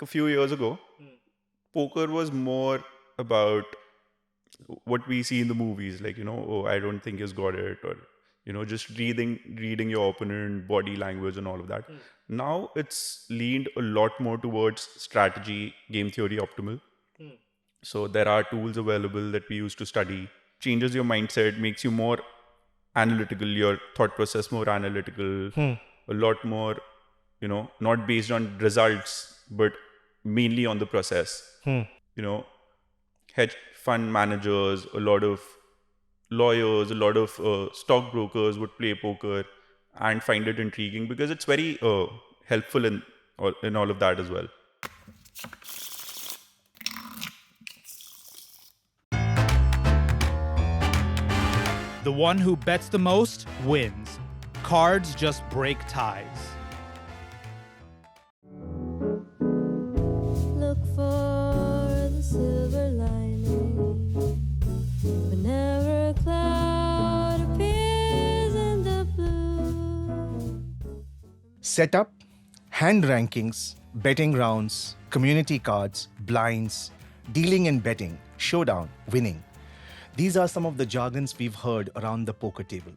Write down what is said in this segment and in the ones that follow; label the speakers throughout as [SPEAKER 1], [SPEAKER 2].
[SPEAKER 1] a few years ago, poker was more about what we see in the movies, like, oh, I don't think he's got it, or, just reading your opponent, body language, and all of that. Now it's leaned a lot more towards strategy, game theory, optimal. So there are tools available that we use to study, changes your mindset, makes you more analytical, your thought process more analytical, a lot more, not based on results, but mainly on the process. You know, hedge fund managers, a lot of lawyers, a lot of stockbrokers would play poker and find it intriguing because it's very helpful in all of that as well.
[SPEAKER 2] The one who bets the most wins. Cards just break ties.
[SPEAKER 3] Look for the silver lining whenever a cloud appears in the blue.
[SPEAKER 4] Setup, hand rankings, betting rounds, community cards, blinds, dealing and betting, showdown, winning. These are some of the jargons we've heard around the poker table.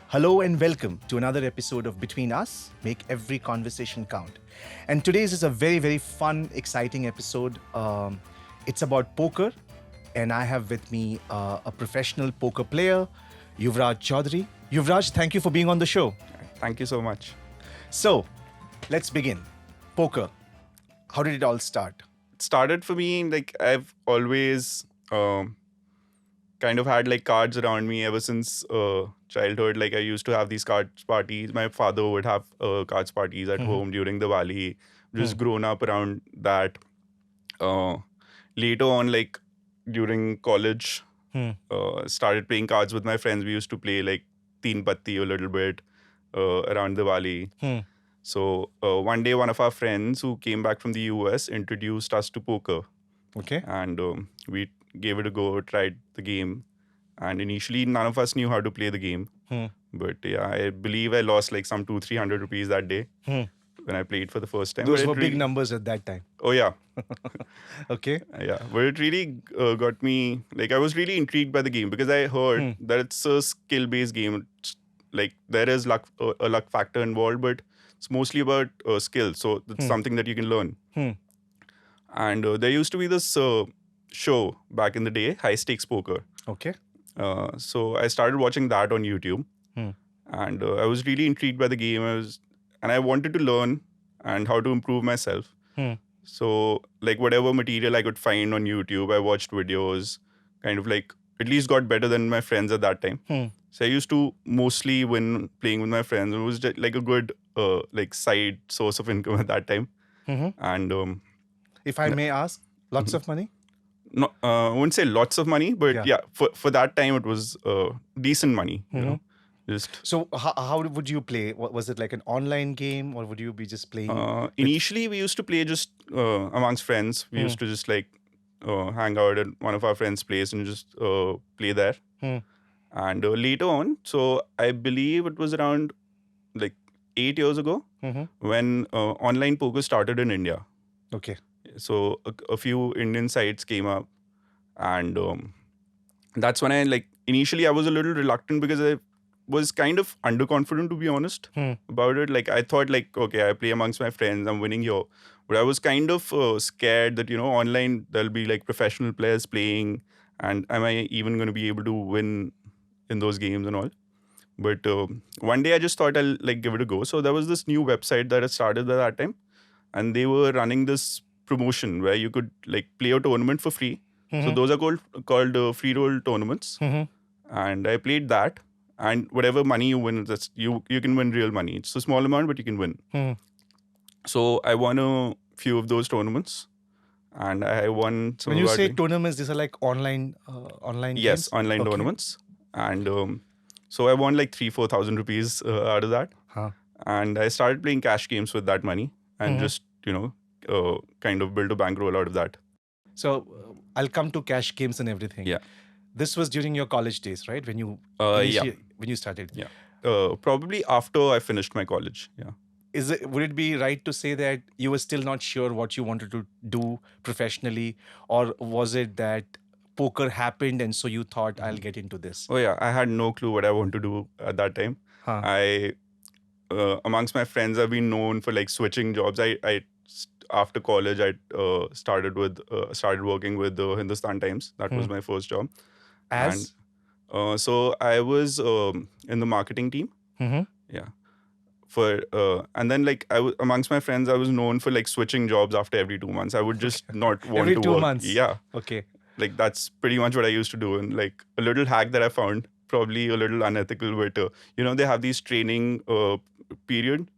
[SPEAKER 4] Hello and welcome to another episode of Between Us, Make Every Conversation Count. And today's is a very, very fun, exciting episode. It's about poker, and I have with me a professional poker player, Yuvraj Chaudhary. Yuvraj, thank you for being on the show.
[SPEAKER 1] Thank you so much.
[SPEAKER 4] So, let's begin. Poker. How did it all start?
[SPEAKER 1] It started for me, like, I've always kind of had like cards around me ever since childhood. Like, I used to have these cards parties. My father would have cards parties at home during Diwali. Just grown up around that. Later on, like during college, started playing cards with my friends. We used to play like Teen Patti a little bit around Diwali. So one day, one of our friends who came back from the US introduced us to poker.
[SPEAKER 4] Okay.
[SPEAKER 1] And we gave it a go, tried the game. And initially, none of us knew how to play the game. But yeah, I believe I lost like some 200-300 rupees that day when I played for the first time.
[SPEAKER 4] Those
[SPEAKER 1] But
[SPEAKER 4] were
[SPEAKER 1] it
[SPEAKER 4] big
[SPEAKER 1] really-
[SPEAKER 4] numbers at that time.
[SPEAKER 1] Oh, yeah.
[SPEAKER 4] Okay.
[SPEAKER 1] Yeah. But it really got me, like, I was really intrigued by the game because I heard that it's a skill-based game. It's, like, there is luck, a luck factor involved, but it's mostly about skill. So it's something that you can learn. And there used to be this show back in the day, High Stakes Poker.
[SPEAKER 4] Okay.
[SPEAKER 1] So I started watching that on YouTube, and I was really intrigued by the game. And I wanted to learn and how to improve myself. So, like, whatever material I could find on YouTube, I watched videos, kind of like at least got better than my friends at that time. So I used to mostly win playing with my friends. It was just like a good like side source of income at that time. And
[SPEAKER 4] If I may ask, lots of money?
[SPEAKER 1] no, I wouldn't say lots of money, but yeah, for that time it was decent money. You know, just
[SPEAKER 4] So how would you play? Was it like an online game, or would you be just playing?
[SPEAKER 1] initially we used to play just amongst friends. We used to just like hang out at one of our friends' place and just play there. And later on, so I believe it was around like 8 years ago when online poker started in India.
[SPEAKER 4] Okay.
[SPEAKER 1] So a few Indian sites came up, and that's when I like initially I was a little reluctant because I was kind of underconfident, to be honest, about it. Like, I thought like, okay, I play amongst my friends, I'm winning here, but I was kind of scared that online there'll be like professional players playing, and am I even going to be able to win in those games and all. But one day I just thought I'll like give it a go. So there was this new website that I started at that time, and they were running this promotion where you could like play a tournament for free. So those are called free roll tournaments. And I played that, and whatever money you win, that's you can win real money. It's a small amount, but you can win. So I won a few of those tournaments, and I won some.
[SPEAKER 4] When you
[SPEAKER 1] about,
[SPEAKER 4] say
[SPEAKER 1] like-
[SPEAKER 4] tournaments, these are like online
[SPEAKER 1] yes,
[SPEAKER 4] games?
[SPEAKER 1] online
[SPEAKER 4] Okay.
[SPEAKER 1] tournaments, and so I won like 3,000-4,000 rupees out of that. And I started playing cash games with that money, and just kind of build a bankroll out of that.
[SPEAKER 4] So I'll come to cash games and everything.
[SPEAKER 1] Yeah.
[SPEAKER 4] This was during your college days, right? When you
[SPEAKER 1] Yeah.
[SPEAKER 4] when you started.
[SPEAKER 1] Yeah. Probably after I finished my college. Yeah.
[SPEAKER 4] would it be right to say that you were still not sure what you wanted to do professionally, or was it that poker happened and so you thought I'll get into this?
[SPEAKER 1] Oh yeah, I had no clue what I want to do at that time.
[SPEAKER 4] Huh.
[SPEAKER 1] I amongst my friends, I've been known for like switching jobs. After college, I started working with the Hindustan Times. That was my first job.
[SPEAKER 4] As?
[SPEAKER 1] So I was in the marketing team.
[SPEAKER 4] Mhm.
[SPEAKER 1] Yeah. And then like amongst my friends, I was known for like switching jobs after every 2 months. I would just not want
[SPEAKER 4] Every
[SPEAKER 1] to
[SPEAKER 4] 2
[SPEAKER 1] work.
[SPEAKER 4] months?
[SPEAKER 1] Yeah.
[SPEAKER 4] Okay.
[SPEAKER 1] Like that's pretty much what I used to do. And like a little hack that I found, probably a little unethical, but they have these training period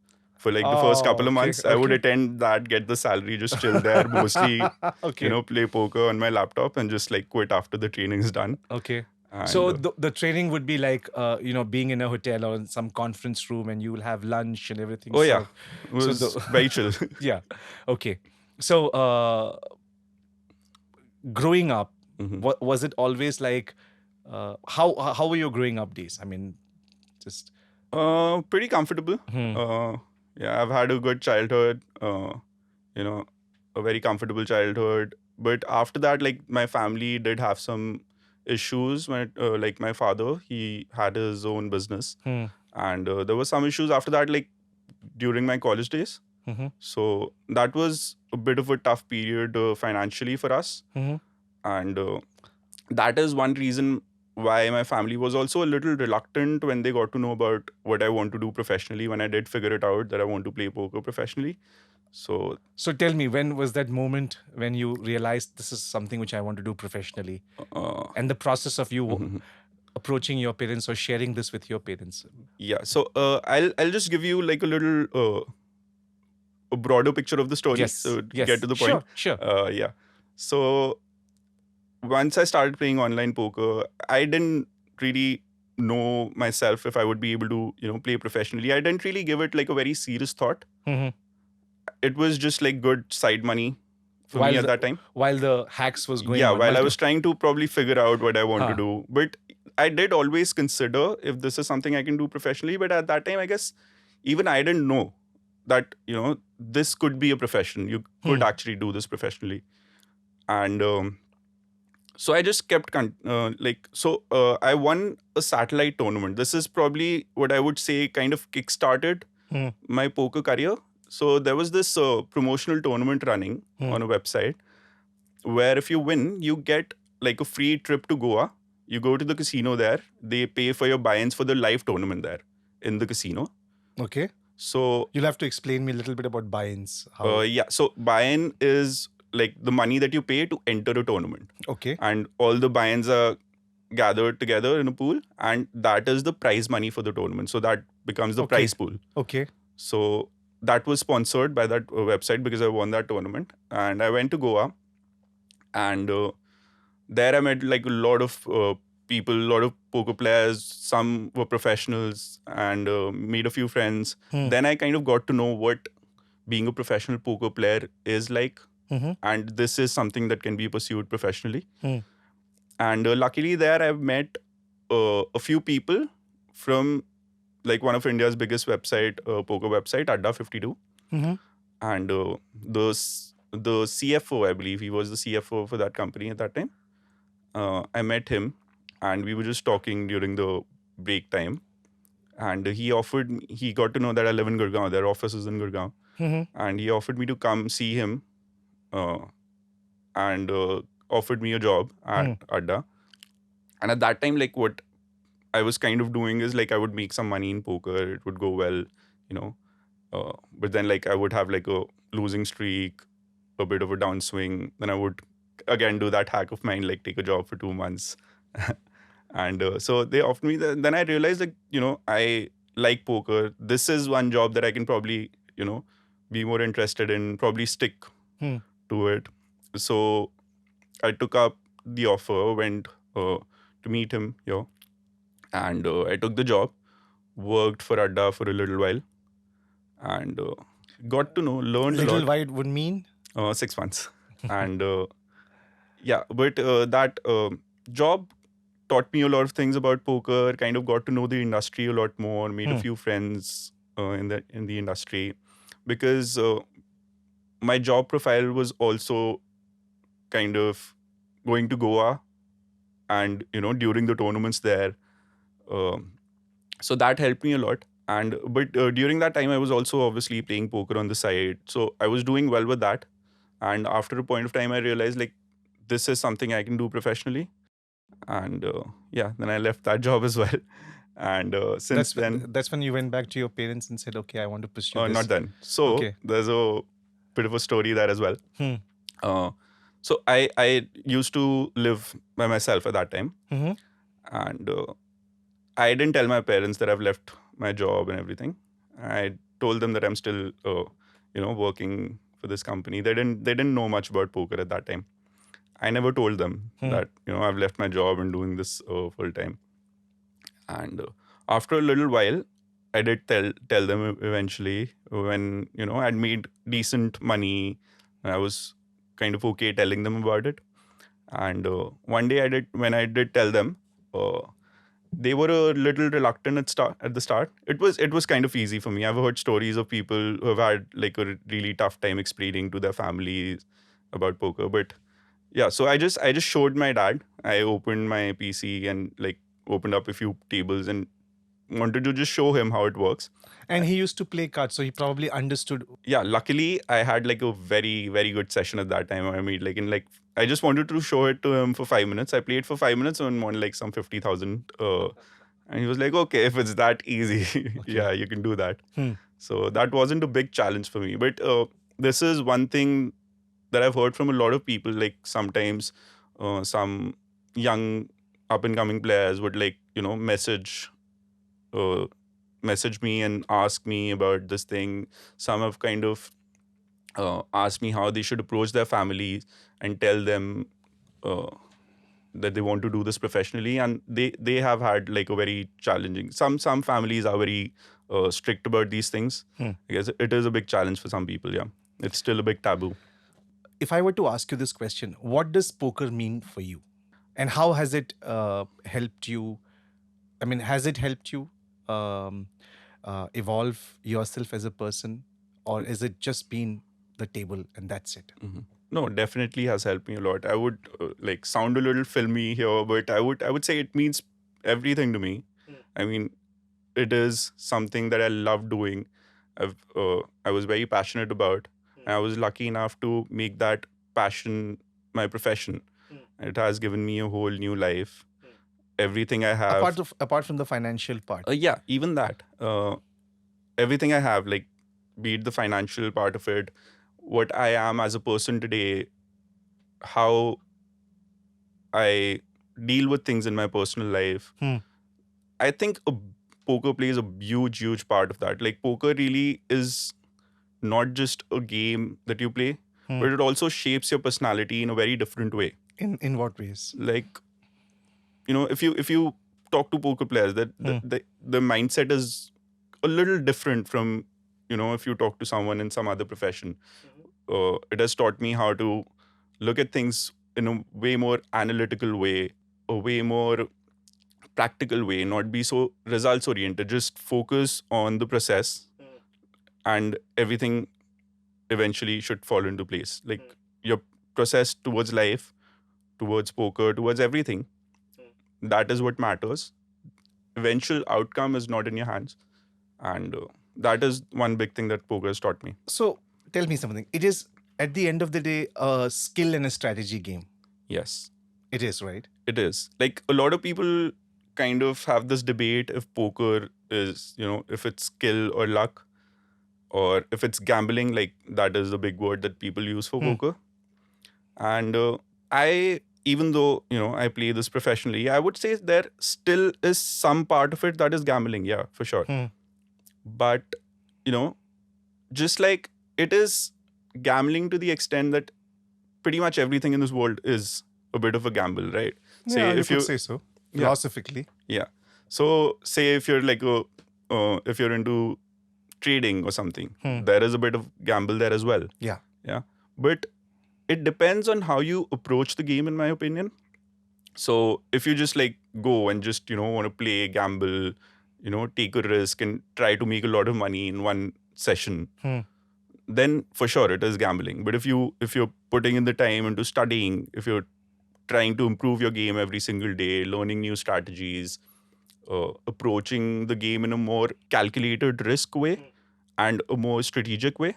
[SPEAKER 1] for like the first couple of
[SPEAKER 4] okay,
[SPEAKER 1] months. I would
[SPEAKER 4] okay.
[SPEAKER 1] attend that, get the salary, just chill there, mostly,
[SPEAKER 4] Okay.
[SPEAKER 1] play poker on my laptop and just like quit after the training is done.
[SPEAKER 4] Okay.
[SPEAKER 1] And,
[SPEAKER 4] So the training would be like, being in a hotel or in some conference room, and you will have lunch and everything.
[SPEAKER 1] oh yeah,
[SPEAKER 4] served.
[SPEAKER 1] it was
[SPEAKER 4] So
[SPEAKER 1] very chill.
[SPEAKER 4] yeah. Okay. So growing up,
[SPEAKER 1] Mhm.
[SPEAKER 4] was it always like, how were your growing up days? I mean, just
[SPEAKER 1] Pretty comfortable. Yeah, I've had a good childhood. A very comfortable childhood. But after that, like my family did have some issues. When like my father, he had his own business, and there were some issues after that, like during my college days.
[SPEAKER 4] Mhm.
[SPEAKER 1] So that was a bit of a tough period financially for us,
[SPEAKER 4] Mhm.
[SPEAKER 1] and that is one reason why my family was also a little reluctant when they got to know about what I want to do professionally. When I did figure it out that I want to play poker professionally, so
[SPEAKER 4] So tell me, when was that moment when you realized this is something which I want to do professionally, and the process of you approaching your parents or sharing this with your parents?
[SPEAKER 1] yeah. So I'll just give you like a little a broader picture of the story.
[SPEAKER 4] Yes.
[SPEAKER 1] So to
[SPEAKER 4] Yes.
[SPEAKER 1] get to the point.
[SPEAKER 4] Sure.
[SPEAKER 1] Yeah. So once I started playing online poker, I didn't really know myself if I would be able to, play professionally. I didn't really give it like a very serious thought.
[SPEAKER 4] Mhm.
[SPEAKER 1] It was just like good side money for
[SPEAKER 4] While
[SPEAKER 1] me at
[SPEAKER 4] the-
[SPEAKER 1] that time.
[SPEAKER 4] While the hacks was going
[SPEAKER 1] Yeah,
[SPEAKER 4] on.
[SPEAKER 1] while I was trying to probably figure out what I want to
[SPEAKER 4] Huh.
[SPEAKER 1] do. But I did always consider if this is something I can do professionally. But at that time, I guess even I didn't know that, this could be a profession. You could actually do this professionally. And so I just kept, I won a satellite tournament. This is probably what I would say kind of kickstarted my poker career. So there was this promotional tournament running on a website where if you win, you get like a free trip to Goa. You go to the casino there. They pay for your buy-ins for the live tournament there in the casino.
[SPEAKER 4] Okay.
[SPEAKER 1] So
[SPEAKER 4] You'll have to explain me a little bit about buy-ins.
[SPEAKER 1] so buy-in is like the money that you pay to enter a tournament.
[SPEAKER 4] Okay.
[SPEAKER 1] And all the buy-ins are gathered together in a pool, and that is the prize money for the tournament. So that becomes the
[SPEAKER 4] Okay.
[SPEAKER 1] prize pool.
[SPEAKER 4] Okay.
[SPEAKER 1] So that was sponsored by that website because I won that tournament. And I went to Goa, and there I met like a lot of people, a lot of poker players. Some were professionals, and made a few friends. Then I kind of got to know what being a professional poker player is like. And this is something that can be pursued professionally. And luckily there I've met a few people from like one of India's biggest website, poker website, Adda 52. And the CFO, I believe he was the CFO for that company at that time. I met him, and we were just talking during the break time. And he got to know that I live in Gurgaon. Their office is in Gurgaon. And he offered me to come see him, and offered me a job at Adda. And at that time, like what I was kind of doing is like I would make some money in poker. It would go well, but then like I would have like a losing streak, a bit of a downswing. Then I would again do that hack of mine, like take a job for 2 months. And so they offered me that. Then I realized that, I like poker. This is one job that I can probably, be more interested in, probably stick to it. So I took up the offer, went to meet him here, and I took the job, worked for Adda for a little while, and got to know, learned a
[SPEAKER 4] Little
[SPEAKER 1] lot.
[SPEAKER 4] wide would mean?
[SPEAKER 1] 6 months. And but that job taught me a lot of things about poker, kind of got to know the industry a lot more, made a few friends in the industry. because my job profile was also kind of going to Goa and, during the tournaments there. Um, so that helped me a lot. And but during that time, I was also obviously playing poker on the side. So I was doing well with that. And after a point of time, I realized like this is something I can do professionally. And yeah, then I left that job as well. And since then,
[SPEAKER 4] That's when you went back to your parents and said, okay, I want to pursue this.
[SPEAKER 1] not then. So
[SPEAKER 4] Okay.
[SPEAKER 1] there's a bit of a story there as well. Uh, so I used to live by myself at that time,
[SPEAKER 4] Mhm.
[SPEAKER 1] and I didn't tell my parents that I've left my job and everything. I told them that I'm still working for this company. They didn't know much about poker at that time. I never told them that I've left my job and doing this full time. And after a little while, I did tell them eventually when I'd made decent money. I was kind of okay telling them about it. And one day when I did tell them, they were a little reluctant at the start. It was kind of easy for me. I've heard stories of people who have had like a really tough time explaining to their families about poker. But yeah, so I just showed my dad. I opened my PC and like opened up a few tables and wanted to just show him how it works.
[SPEAKER 4] And he used to play cards, so he probably understood.
[SPEAKER 1] Yeah, luckily I had like a very, very good session at that time. I mean, I just wanted to show it to him for 5 minutes. I played for 5 minutes and won like some 50,000. And he was like, okay, if it's that easy, yeah, you can do that. So that wasn't a big challenge for me. But this is one thing that I've heard from a lot of people. Like sometimes some young up and coming players would message me and ask me about this thing. Some have kind of asked me how they should approach their families and tell them that they want to do this professionally, and they have had like a very challenging. Some families are very strict about these things. I guess it is a big challenge for some people. Yeah, it's still a big taboo.
[SPEAKER 4] If I were to ask you this question, what does poker mean for you? And how has it helped you? I mean, has it helped you evolve yourself as a person? Or is it just been the table and that's it?
[SPEAKER 1] No, definitely has helped me a lot. I would sound a little filmy here, but I would say it means everything to me. I mean, it is something that I love doing. I was very passionate about, and I was lucky enough to make that passion my profession. It has given me a whole new life. Everything I have,
[SPEAKER 4] Apart from the financial part.
[SPEAKER 1] yeah, even that. Everything I have, like, be it the financial part of it, what I am as a person today, how I deal with things in my personal life. I think poker plays a huge, huge part of that. Like, poker really is not just a game that you play, but it also shapes your personality in a very different way.
[SPEAKER 4] In what ways?
[SPEAKER 1] Like, if you talk to poker players, that the mindset is a little different from if you talk to someone in some other profession. It has taught me how to look at things in a way more analytical way, a way more practical way, not be so results oriented, just focus on the process, and everything eventually should fall into place. Like your process towards life, towards poker, towards everything, that is what matters. Eventual outcome is not in your hands, and that is one big thing that poker has taught me.
[SPEAKER 4] So tell me something. It is, at the end of the day, a skill and a strategy game.
[SPEAKER 1] Yes,
[SPEAKER 4] It is, right?
[SPEAKER 1] it is. Like, a lot of people kind of have this debate if poker is, if it's skill or luck, or if it's gambling. Like, that is the big word that people use for poker. And even though I play this professionally, I would say there still is some part of it that is gambling. Yeah, for sure. But just like it is gambling to the extent that pretty much everything in this world is a bit of a gamble, right?
[SPEAKER 4] Yeah, you could say so.
[SPEAKER 1] Yeah.
[SPEAKER 4] Philosophically.
[SPEAKER 1] Yeah. So say if you're like if you're into trading or something, there is a bit of gamble there as well.
[SPEAKER 4] Yeah.
[SPEAKER 1] Yeah. But it depends on how you approach the game, in my opinion. So if you just like go and just, want to play, gamble, take a risk and try to make a lot of money in one session, then for sure it is gambling. But if you're putting in the time into studying, if you're trying to improve your game every single day, learning new strategies, approaching the game in a more calculated risk way and a more strategic way,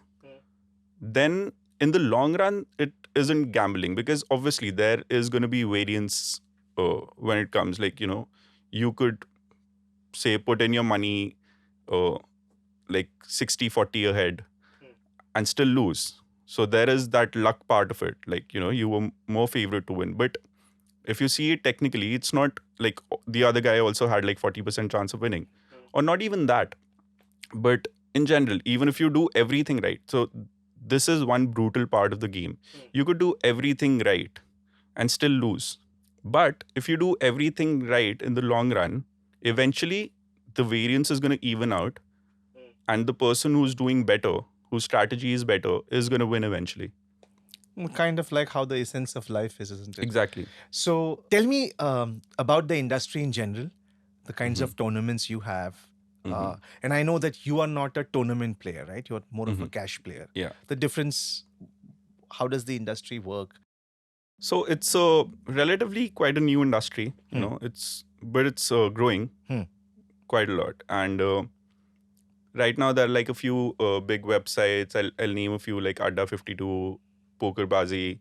[SPEAKER 1] then in the long run it isn't gambling, because obviously there is going to be variance when it comes, like, you could say put in your money like 60-40 ahead and still lose. So there is that luck part of it, like, you were more favorite to win. But if you see it technically, it's not like the other guy also had like 40% chance of winning, or not even that. But in general, even if you do everything right, so this is one brutal part of the game. You could do everything right and still lose. But if you do everything right in the long run, eventually the variance is going to even out, and the person who's doing better, whose strategy is better, is going to win eventually.
[SPEAKER 4] Kind of like how the essence of life is, isn't it?
[SPEAKER 1] Exactly.
[SPEAKER 4] So tell me about the industry in general, the kinds of tournaments you have. And I know that you are not a tournament player, right? You're more of a cash player.
[SPEAKER 1] Yeah.
[SPEAKER 4] The difference, how does the industry work?
[SPEAKER 1] So it's relatively quite a new industry, it's growing quite a lot. And right now there are like a few big websites. I'll name a few, like Adda 52, Pokerbazi,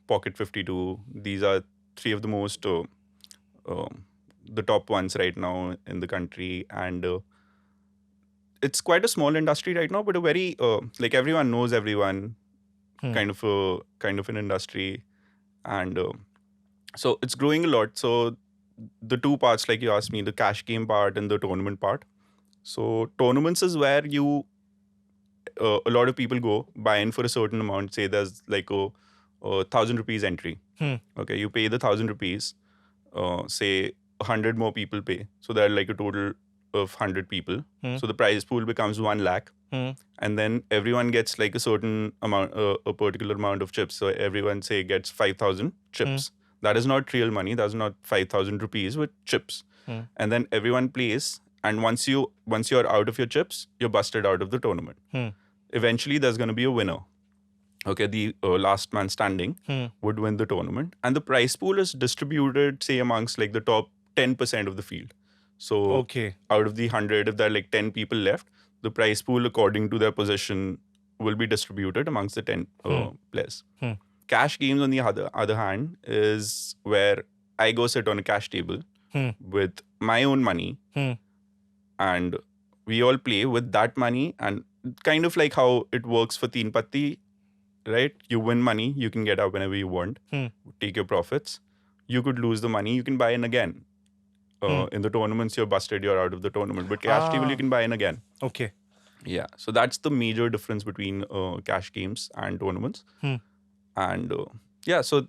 [SPEAKER 1] Pocket 52. These are three of the most the top ones right now in the country. And it's quite a small industry right now, but a very like everyone knows everyone kind of an industry. And so it's growing a lot. So the two parts, like you asked me, the cash game part and the tournament part. So tournaments is where you a lot of people go buy in for a certain amount. Say there's like a 1,000 rupees entry. Okay, you pay the 1,000 rupees. Say 100 more people pay. So there are like a total of 100 people. So the prize pool becomes 1 lakh. And then everyone gets like a certain amount, a particular amount of chips. So everyone say gets 5,000 chips. That is not real money. That's not 5,000 rupees with chips. And then everyone plays. And once you're out of your chips, you're busted out of the tournament. Eventually, there's going to be a winner. Okay, the last man standing would win the tournament. And the prize pool is distributed, say, amongst like the top 10% of the field. So out of the 100, if there are like 10 people left, the prize pool, according to their position, will be distributed amongst the 10 players. Cash games, on the other hand, is where I go sit on a cash table with my own money, and we all play with that money. And kind of like how it works for Teen Patti, right? You win money, you can get out whenever you want, take your profits. You could lose the money, you can buy in again. In the tournaments, you're busted, you're out of the tournament. But cash table, you can buy in again.
[SPEAKER 4] Okay.
[SPEAKER 1] Yeah, so that's the major difference between cash games and tournaments. And yeah, so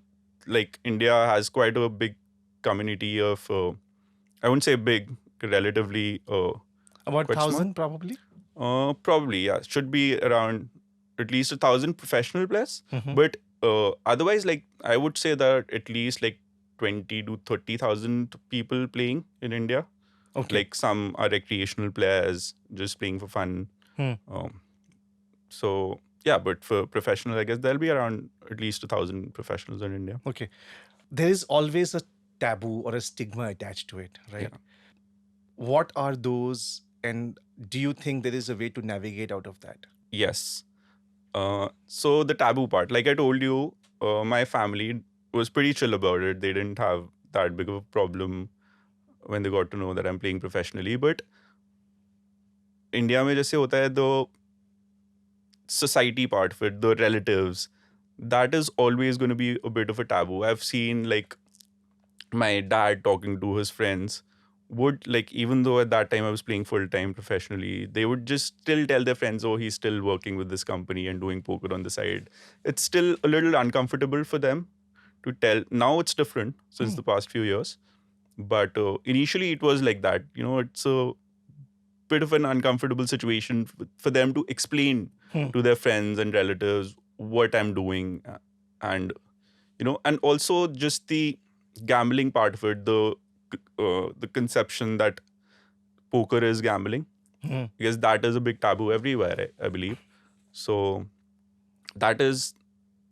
[SPEAKER 1] like India has quite a big community of, I wouldn't say big, relatively.
[SPEAKER 4] About
[SPEAKER 1] quite
[SPEAKER 4] 1,000 probably?
[SPEAKER 1] Probably, yeah. Should be around at least 1,000 professional players. But otherwise, like I would say that at least like 20 to 30,000 people playing in India.
[SPEAKER 4] Okay.
[SPEAKER 1] Like some are recreational players just playing for fun. So yeah, but for professional, I guess there'll be around at least 1,000 professionals in India.
[SPEAKER 4] Okay. There is always a taboo or a stigma attached to it, right?
[SPEAKER 1] Yeah.
[SPEAKER 4] What are those, and do you think there is a way to navigate out of that?
[SPEAKER 1] Yes. So the taboo part, like I told you, my family was pretty chill about it. They didn't have that big of a problem when they got to know that I'm playing professionally. But India mein jaise hota hai, the society part of it, the relatives, that is always going to be a bit of a taboo. I've seen like my dad talking to his friends would, like, even though at that time I was playing full-time professionally, they would just still tell their friends, oh, he's still working with this company and doing poker on the side. It's still a little uncomfortable for them to tell. Now it's different since the past few years. But initially it was like that. It's a bit of an uncomfortable situation for them to explain to their friends and relatives what I'm doing. And, and also just the gambling part of it, the conception that poker is gambling, because that is a big taboo everywhere, I believe. So that is,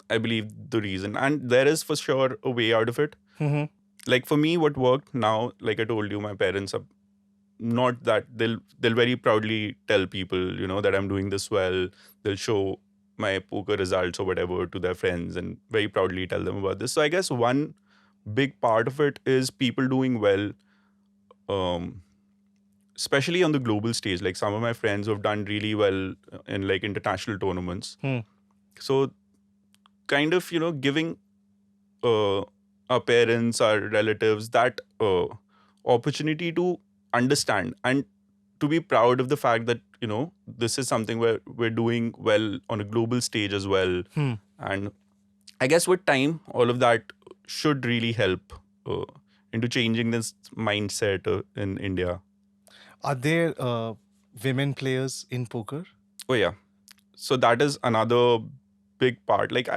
[SPEAKER 1] I believe, the reason. And there is for sure a way out of it.
[SPEAKER 4] Mm-hmm.
[SPEAKER 1] Like for me, what worked now, like I told you, my parents are not that they'll very proudly tell people, that I'm doing this well. They'll show my poker results or whatever to their friends and very proudly tell them about this. So I guess one big part of it is people doing well, um, especially on the global stage. Like some of my friends who have done really well in like international tournaments. So kind of, giving our parents, our relatives that opportunity to understand and to be proud of the fact that, this is something where we're doing well on a global stage as well. And I guess with time, all of that should really help into changing this mindset in India.
[SPEAKER 4] Are there women players in poker?
[SPEAKER 1] Oh, yeah. So that is another big part. Like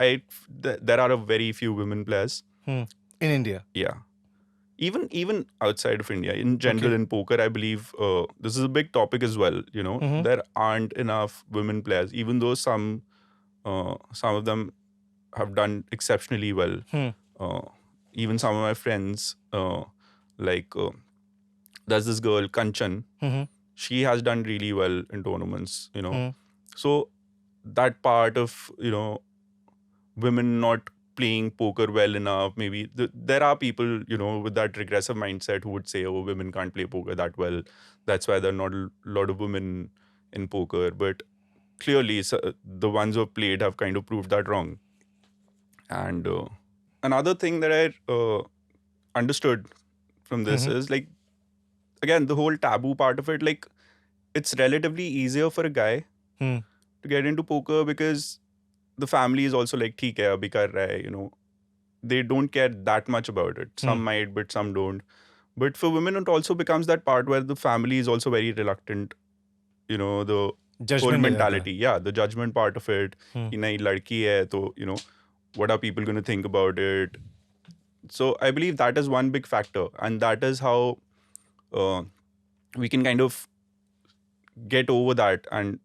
[SPEAKER 1] there are a very few women players.
[SPEAKER 4] In India?
[SPEAKER 1] Yeah. Even outside of India, in general,
[SPEAKER 4] Okay.
[SPEAKER 1] in poker, I believe this is a big topic as well. There aren't enough women players, even though some of them have done exceptionally well. Even some of my friends, like there's this girl Kanchan, she has done really well in tournaments. So that part of women not playing poker well enough, maybe there are people with that regressive mindset who would say, oh, women can't play poker that well, that's why there are not a lot of women in poker. But clearly the ones who have played have kind of proved that wrong. And another thing that I understood from this is, like, again, the whole taboo part of it. Like, it's relatively easier for a guy to get into poker because the family is also like, theek hai, abhi kar raha hai, they don't care that much about it. Some might, but some don't. But for women, it also becomes that part where the family is also very reluctant. The whole
[SPEAKER 4] Judgment
[SPEAKER 1] mentality, yeah, the judgment part of it. Ki nahi, ladki hai, to what are people going to think about it? So I believe that is one big factor, and that is how we can kind of get over that, and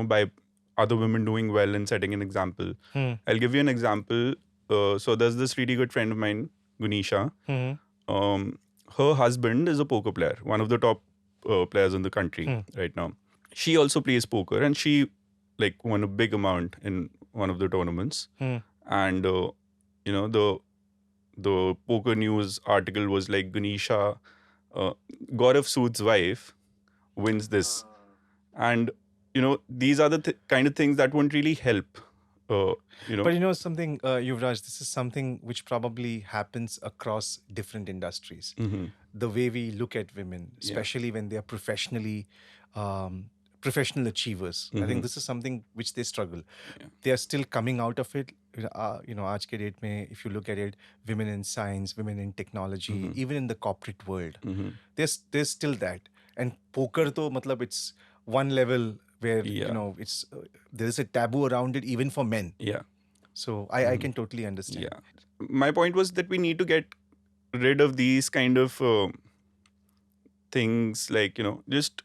[SPEAKER 1] by other women doing well and setting an example. I'll give you an example. So there's this really good friend of mine, Gunisha. Her husband is a poker player, one of the top players in the country right now. She also plays poker, and she like won a big amount in one of the tournaments. And the poker news article was like, Gunisha, Gaurav Sood's wife, wins this. And these are the kind of things that won't really help.
[SPEAKER 4] But something, Yuvraj, this is something which probably happens across different industries. The way we look at women, especially when they are professional achievers. I think this is something which they struggle. They are still coming out of it. Aaj ke date mein, if you look at it, women in science, women in technology, even in the corporate world, there's still that. And poker, though, matlab, it's one level where it's there is a taboo around it even for men.
[SPEAKER 1] Yeah.
[SPEAKER 4] So I can totally understand.
[SPEAKER 1] Yeah. My point was that we need to get rid of these kind of things, like just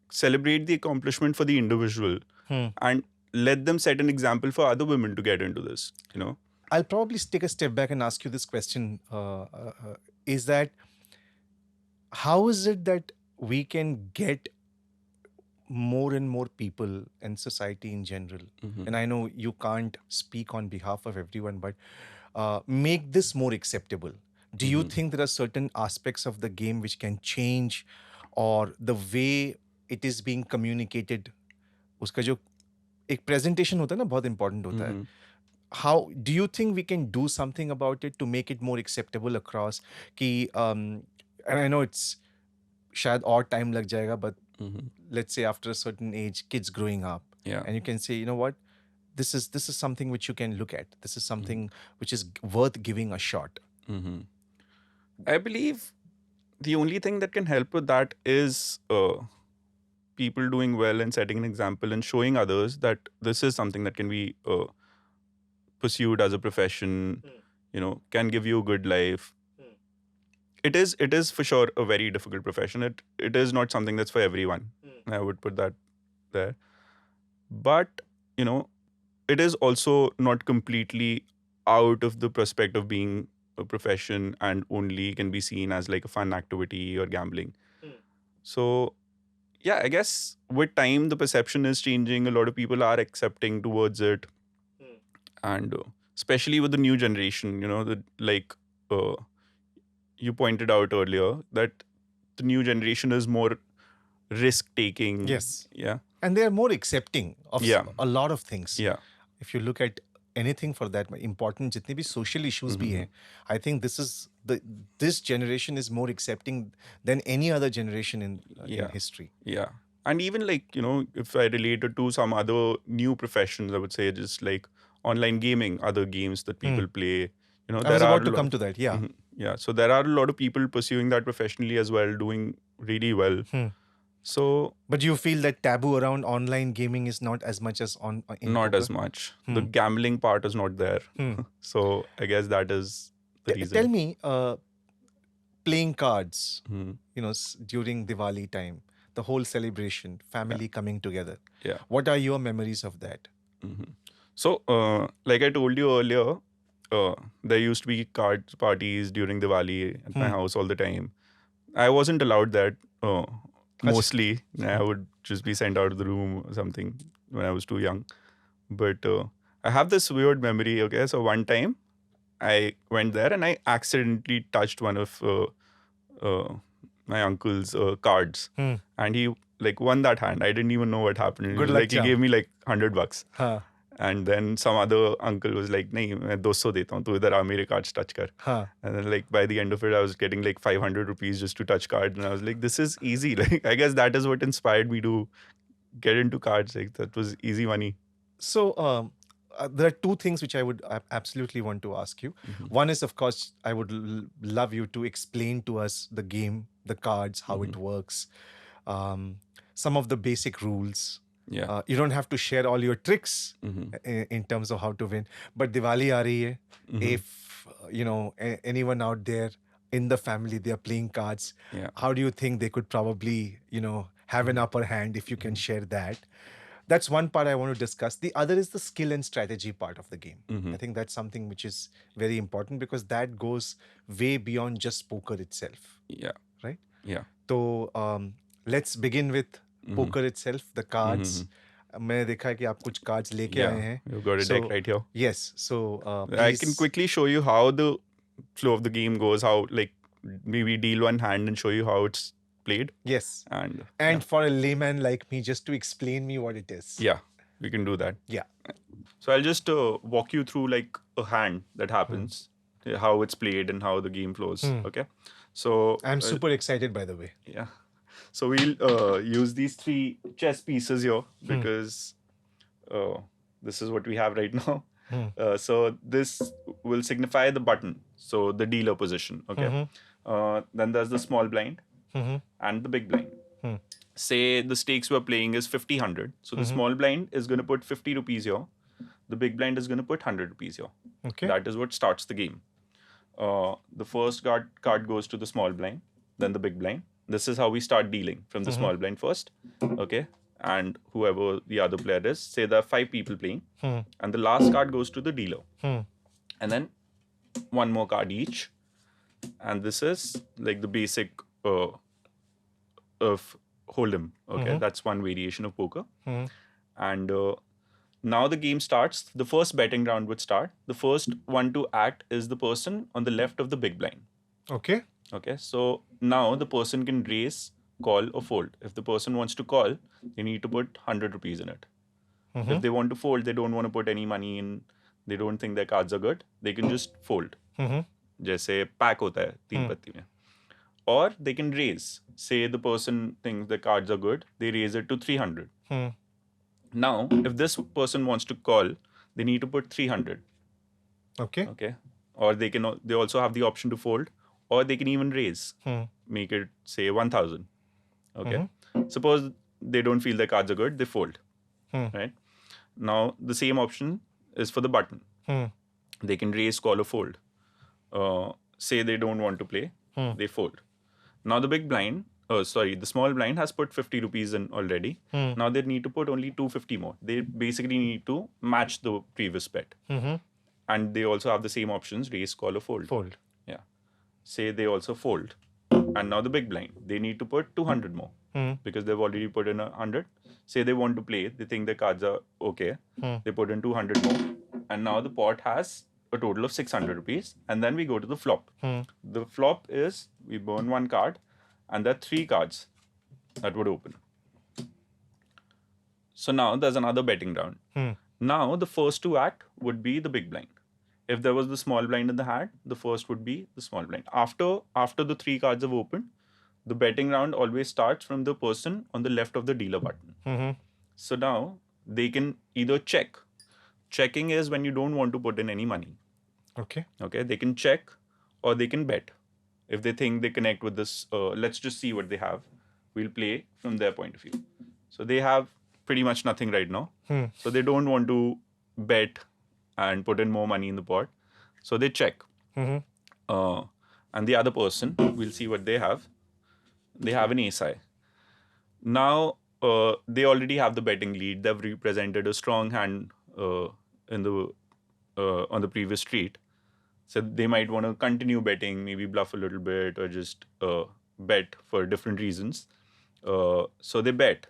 [SPEAKER 1] celebrate the accomplishment for the individual and let them set an example for other women to get into this.
[SPEAKER 4] I'll probably take a step back and ask you this question: is that how is it that we can get more and more people and society in general, and I know you can't speak on behalf of everyone, but make this more acceptable? Do you think there are certain aspects of the game which can change, or the way it is being communicated, uska jo ek presentation hota hai na, bahut important hota hai. How do you think we can do something about it to make it more acceptable across? And I know it's shayad और time lag jayega, but let's say after a certain age, kids growing up, and you can say, you know what, this is something which you can look at. This is something which is worth giving a shot.
[SPEAKER 1] I believe the only thing that can help with that is people doing well and setting an example and showing others that this is something that can be pursued as a profession, can give you a good life. It is for sure a very difficult profession. It is not something that's for everyone. I would put that there. But, it is also not completely out of the prospect of being a profession and only can be seen as like a fun activity or gambling. So, yeah, I guess with time, the perception is changing. A lot of people are accepting towards it. And especially with the new generation, uh, you pointed out earlier that the new generation is more risk taking.
[SPEAKER 4] Yes.
[SPEAKER 1] Yeah.
[SPEAKER 4] And they are more accepting of
[SPEAKER 1] Yeah.
[SPEAKER 4] a lot of things.
[SPEAKER 1] Yeah.
[SPEAKER 4] If you look at anything for that important जितने भी social issues भी हैं, I think this generation is more accepting than any other generation in
[SPEAKER 1] Yeah.
[SPEAKER 4] history.
[SPEAKER 1] Yeah. And even if I relate it to some other new professions, I would say just like online gaming, other games that people play.
[SPEAKER 4] I was
[SPEAKER 1] there are
[SPEAKER 4] about
[SPEAKER 1] a
[SPEAKER 4] to
[SPEAKER 1] lot-
[SPEAKER 4] come to that. Yeah.
[SPEAKER 1] Yeah. So there are a lot of people pursuing that professionally as well, doing really well. So
[SPEAKER 4] But you feel that taboo around online gaming is not as much as in
[SPEAKER 1] not
[SPEAKER 4] poker?
[SPEAKER 1] as much. The gambling part is not there. So I guess that is the reason.
[SPEAKER 4] Tell me, playing cards,
[SPEAKER 1] Hmm.
[SPEAKER 4] during Diwali time, the whole celebration, family coming together.
[SPEAKER 1] Yeah.
[SPEAKER 4] What are your memories of that?
[SPEAKER 1] So, like I told you earlier, there used to be cards parties during Diwali at my house all the time. I wasn't allowed that mostly. I would just be sent out of the room or something when I was too young. But I have this weird memory. Okay, so one time I went there and I accidentally touched one of my uncle's cards, and he won that hand. I didn't even know what happened.
[SPEAKER 4] Good luck,
[SPEAKER 1] He
[SPEAKER 4] chum.
[SPEAKER 1] gave me $100.
[SPEAKER 4] Huh.
[SPEAKER 1] And then some other uncle was like, "नहीं, मैं 200 देता हूँ, तो इधर आ मेरे cards touch कर."
[SPEAKER 4] Huh.
[SPEAKER 1] And then by the end of it, I was getting 500 rupees just to touch cards, and I was like, "This is easy." I guess that is what inspired me to get into cards. That was easy money.
[SPEAKER 4] So there are two things which I would absolutely want to ask you. One is, of course, I would love you to explain to us the game, the cards, how it works, some of the basic rules.
[SPEAKER 1] Yeah.
[SPEAKER 4] You don't have to share all your tricks in terms of how to win. But Diwali aa rahi hai. If anyone out there in the family, they are playing cards,
[SPEAKER 1] Yeah.
[SPEAKER 4] how do you think they could probably have an upper hand if you can share that? That's one part I want to discuss. The other is the skill and strategy part of the game. I think that's something which is very important because that goes way beyond just poker itself,
[SPEAKER 1] Yeah.
[SPEAKER 4] right?
[SPEAKER 1] Yeah.
[SPEAKER 4] So let's begin with poker itself, the cards. मैं देखा है कि आप कुछ cards लेके आए हैं.
[SPEAKER 1] You've got a deck right here.
[SPEAKER 4] Yes. So
[SPEAKER 1] I can quickly show you how the flow of the game goes. How maybe deal one hand and show you how it's played.
[SPEAKER 4] Yes.
[SPEAKER 1] And
[SPEAKER 4] for a layman like me, just to explain me what it is.
[SPEAKER 1] yeah, we can do that.
[SPEAKER 4] Yeah.
[SPEAKER 1] So I'll just walk you through a hand that happens, how it's played and how the game flows. Okay. So
[SPEAKER 4] I'm super excited, by the way.
[SPEAKER 1] yeah. So we'll use these 3 chess pieces here because this is what we have right now. So this will signify the button, so the dealer position. Okay. Then there's the small blind and the big blind. Say the stakes we're playing is 50-100. So the small blind is going to put 50 rupees here. The big blind is going to put 100 rupees here.
[SPEAKER 4] Okay.
[SPEAKER 1] That is what starts the game. The first card goes to the small blind, then the big blind. This is how we start dealing, from the small blind first. Okay. And whoever the other player is, say there are 5 people playing, and the last card goes to the dealer. And then one more card each. And this is the basic of Hold'em. Okay. That's one variation of poker. And now the game starts. The first betting round would start. The first one to act is the person on the left of the big blind.
[SPEAKER 4] Okay.
[SPEAKER 1] Okay, so now the person can raise, call, or fold. If the person wants to call, they need to put 100 rupees in it. If they want to fold, they don't want to put any money in, they don't think their cards are good, they can just fold. जैसे pack होता है 3 पत्ती में. Or they can raise. Say the person thinks the cards are good, they raise it to 300. Now, if this person wants to call, they need to put 300.
[SPEAKER 4] Okay.
[SPEAKER 1] Okay. Or they also have the option to fold. Or they can even raise, make it say 1,000. Okay. Suppose they don't feel their cards are good, they fold. Right. Now the same option is for the button. They can raise, call, or fold. Say they don't want to play, they fold. Now the big blind the small blind has put 50 rupees in already. Now they need to put only 250 more. They basically need to match the previous bet. And they also have the same options, raise, call, or fold.
[SPEAKER 4] Fold.
[SPEAKER 1] Yeah. Say they also fold. And now the big blind, they need to put 200 more because they've already put in 100. Say they want to play, they think the cards are okay. They put in 200 more. And now the pot has a total of 600 rupees. And then we go to the flop. The flop is we burn one card and there are 3 cards that would open. So now there's another betting round. Now the first to act would be the big blind. If there was the small blind in the hand, the first would be the small blind. After the 3 cards have opened, the betting round always starts from the person on the left of the dealer button. So now they can either check. Checking is when you don't want to put in any money.
[SPEAKER 4] Okay.
[SPEAKER 1] Okay, they can check or they can bet. If they think they connect with this, let's just see what they have. We'll play from their point of view. So they have pretty much nothing right now. So they don't want to bet and put in more money in the pot. So they check. And the other person, we'll see what they have. They have an ace high. Now, they already have the betting lead. They've represented a strong hand on the previous street. So they might want to continue betting, maybe bluff a little bit or just bet for different reasons. So they bet.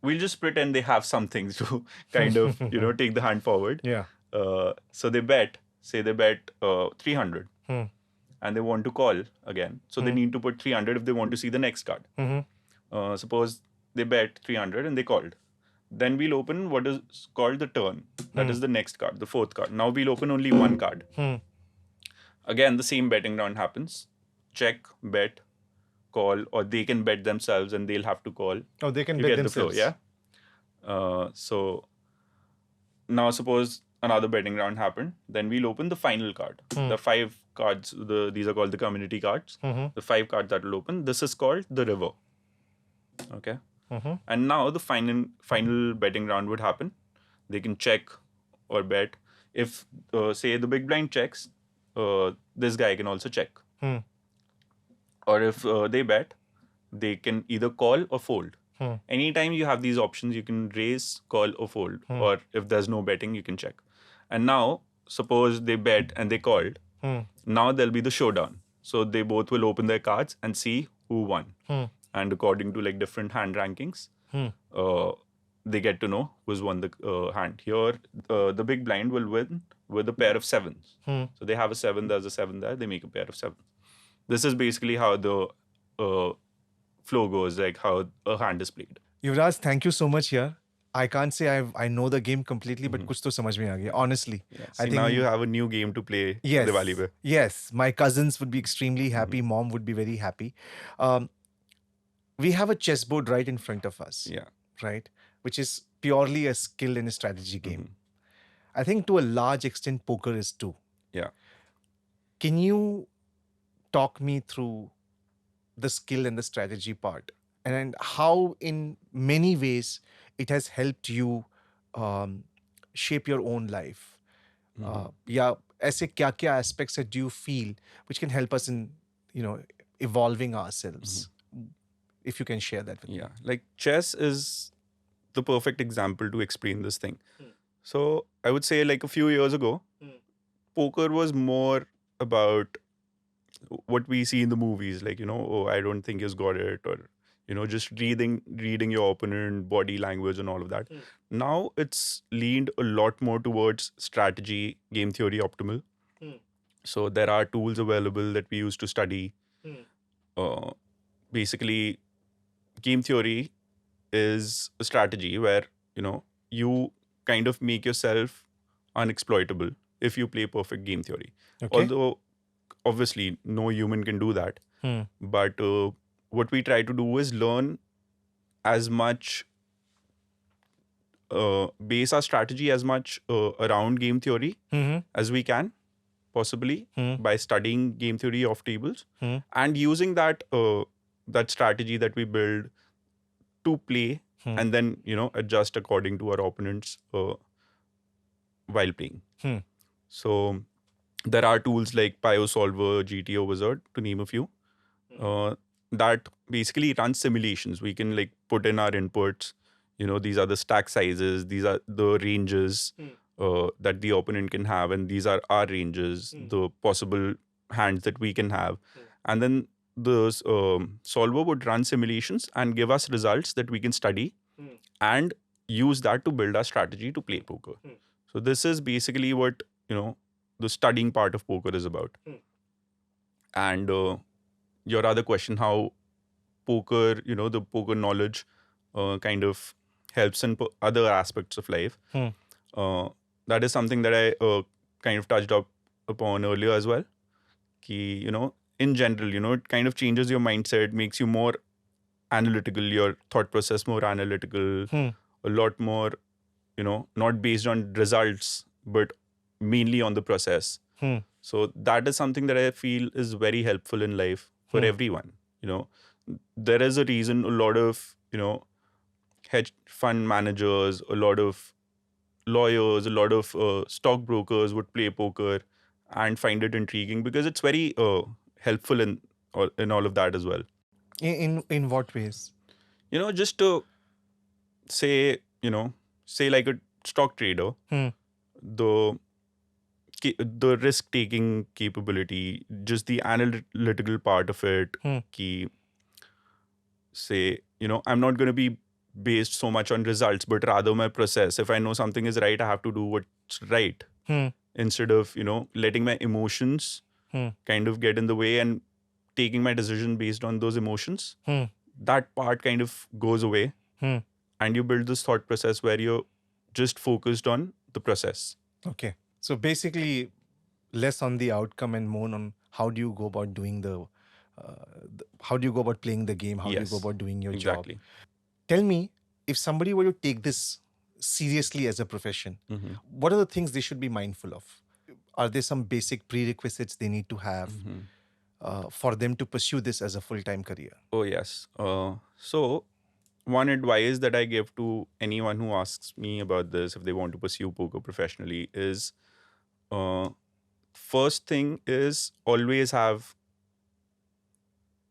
[SPEAKER 1] We'll just pretend they have something to kind of, take the hand forward.
[SPEAKER 4] Yeah.
[SPEAKER 1] So they bet, say they bet 300 and they want to call again. So they need to put 300 if they want to see the next card. Suppose they bet 300 and they called. Then we'll open what is called the turn. That is the next card, the 4th card. Now we'll open only one card. Again, the same betting round happens. Check, bet, call, or they can bet themselves and they'll have to call.
[SPEAKER 4] Oh, they can
[SPEAKER 1] You
[SPEAKER 4] bet
[SPEAKER 1] get the flow,
[SPEAKER 4] themselves.
[SPEAKER 1] yeah. So now suppose another betting round happened. Then we'll open the final card. The 5 cards. These are called the community cards. The 5 cards that will open. This is called the river. Okay. And now the final betting round would happen. They can check or bet. If say the big blind checks, this guy can also check. Or if they bet, they can either call or fold. Anytime you have these options, you can raise, call, or fold. Or if there's no betting, you can check. And now, suppose they bet and they called. Now there'll be the showdown. So they both will open their cards and see who won. And according to like different hand rankings, they get to know who's won the hand. Here, the big blind will win with a pair of 7s. So they have a 7, there's a 7 there, they make a pair of 7s. This is basically how the flow goes, like how a hand is played.
[SPEAKER 4] Yuvraj, thank you so much here. I can't say I know the game completely, but kuch to samajh mein aa gaya, honestly.
[SPEAKER 1] Yeah.
[SPEAKER 4] I
[SPEAKER 1] See, now you have a new game to play Diwali pe.
[SPEAKER 4] Yes, my cousins would be extremely happy. Mom would be very happy. We have a chessboard right in front of us,
[SPEAKER 1] Yeah.
[SPEAKER 4] right? Which is purely a skill and a strategy game. I think to a large extent, poker is too.
[SPEAKER 1] Yeah.
[SPEAKER 4] Can you talk me through the skill and the strategy part and how in many ways it has helped you shape your own life? Yeah, ऐसे क्या aspects do you feel which can help us in, evolving ourselves? If you can share that with me.
[SPEAKER 1] Yeah, like chess is the perfect example to explain this thing. So I would say like a few years ago, poker was more about what we see in the movies, like, oh, I don't think he's got it, or, just reading your opponent, body language and all of that. Now it's leaned a lot more towards strategy, game theory, optimal. So there are tools available that we use to study. Basically, game theory is a strategy where, you kind of make yourself unexploitable if you play perfect game theory.
[SPEAKER 4] Okay.
[SPEAKER 1] Although, obviously, no human can do that. But what we try to do is learn as much, base our strategy as much around game theory as we can, possibly, by studying game theory of tables and using that strategy that we build to play and then, adjust according to our opponents while playing. So there are tools like PioSolver, GTO Wizard, to name a few. that basically runs simulations. We can like put in our inputs. These are the stack sizes. These are the ranges that the opponent can have, and these are our ranges, the possible hands that we can have, and then the solver would run simulations and give us results that we can study and use that to build our strategy to play poker. So this is basically what the studying part of poker is about. And your other question, how poker, the poker knowledge kind of helps in other aspects of life. That is something that I kind of touched upon earlier as well. Ki, in general, it kind of changes your mindset, makes you more analytical, your thought process more analytical, a lot more, not based on results, but mainly on the process. So that is something that I feel is very helpful in life for everyone. There is a reason a lot of, hedge fund managers, a lot of lawyers, a lot of stockbrokers would play poker and find it intriguing because it's very helpful in all of that as well.
[SPEAKER 4] In what ways?
[SPEAKER 1] Just to say like a stock trader, the risk taking capability, just the analytical part of it, say, I'm not going to be based so much on results, but rather my process. If I know something is right, I have to do what's right instead of, letting my emotions kind of get in the way and taking my decision based on those emotions. That part kind of goes away and you build this thought process where you're just focused on the process.
[SPEAKER 4] Okay. So basically, less on the outcome and more on how do you go about doing how do you go about playing the game? How do you go about doing your job? Tell me, if somebody were to take this seriously as a profession, what are the things they should be mindful of? Are there some basic prerequisites they need to have for them to pursue this as a full-time career?
[SPEAKER 1] Oh, yes. So one advice that I give to anyone who asks me about this, if they want to pursue poker professionally, is first thing is always have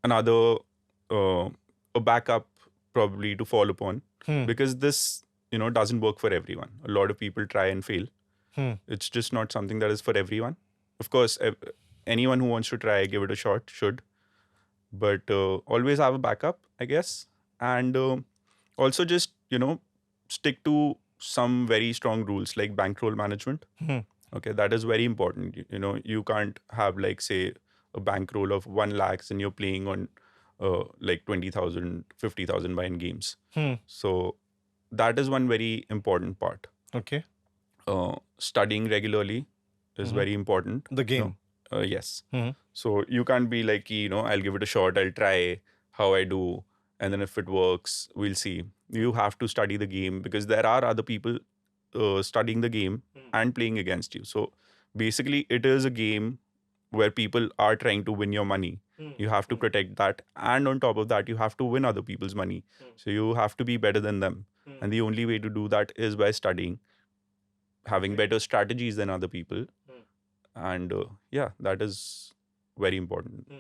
[SPEAKER 1] another a backup probably to fall upon, because this doesn't work for everyone. A lot of people try and fail. It's just not something that is for everyone. Of course, anyone who wants to try, give it a shot, should, but always have a backup, I guess. And also just stick to some very strong rules like bankroll management. Okay, that is very important. You can't have, like, say, a bankroll of 1 lakh and you're playing on like 20,000, 50,000 buy-in games. So that is one very important part.
[SPEAKER 4] Okay.
[SPEAKER 1] Studying regularly is very important.
[SPEAKER 4] The game.
[SPEAKER 1] Yes. So you can't be like, I'll give it a shot, I'll try how I do, and then if it works, we'll see. You have to study the game because there are other people studying the game and playing against you. So basically, it is a game where people are trying to win your money. You have to protect that. And on top of that, you have to win other people's money. So you have to be better than them. And the only way to do that is by studying, having better strategies than other people. And that is very important.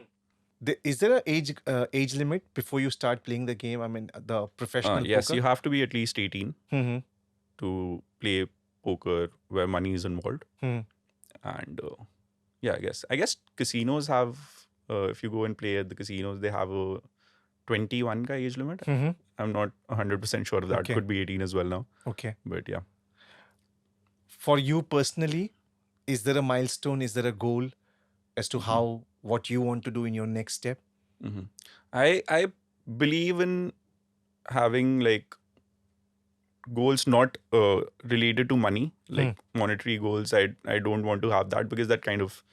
[SPEAKER 4] Is there an age limit before you start playing the game? I mean, the professional
[SPEAKER 1] yes,
[SPEAKER 4] poker?
[SPEAKER 1] you have to be at least 18 to play poker where money is involved. And I guess casinos have, if you go and play at the casinos, they have a 21 ka age limit. I'm not 100% sure of that.
[SPEAKER 4] Okay.
[SPEAKER 1] Could be 18 as well now.
[SPEAKER 4] Okay.
[SPEAKER 1] But yeah.
[SPEAKER 4] For you personally, is there a milestone? Is there a goal as to what you want to do in your next step?
[SPEAKER 1] I believe in having like goals not related to money, like monetary goals. I don't want to have that because that kind of,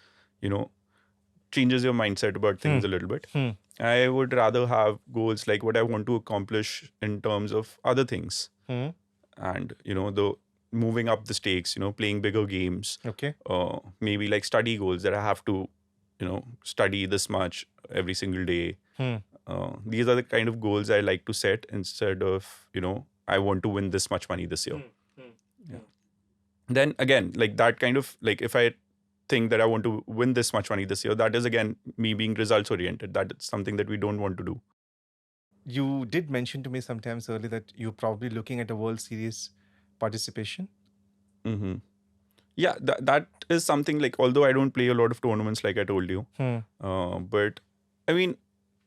[SPEAKER 1] changes your mindset about things a little bit. I would rather have goals like what I want to accomplish in terms of other things. And, the moving up the stakes, playing bigger games.
[SPEAKER 4] Okay.
[SPEAKER 1] Maybe like study goals that I have to, study this much every single day. These are the kind of goals I like to set instead of, I want to win this much money this year. Yeah. Then again, like that kind of, like if I think that I want to win this much money this year. That is again me being results oriented. That is something that we don't want to do.
[SPEAKER 4] You did mention to me sometimes earlier that you're probably looking at a World Series participation.
[SPEAKER 1] Hmm. Yeah, that is something like, although I don't play a lot of tournaments like I told you, but I mean,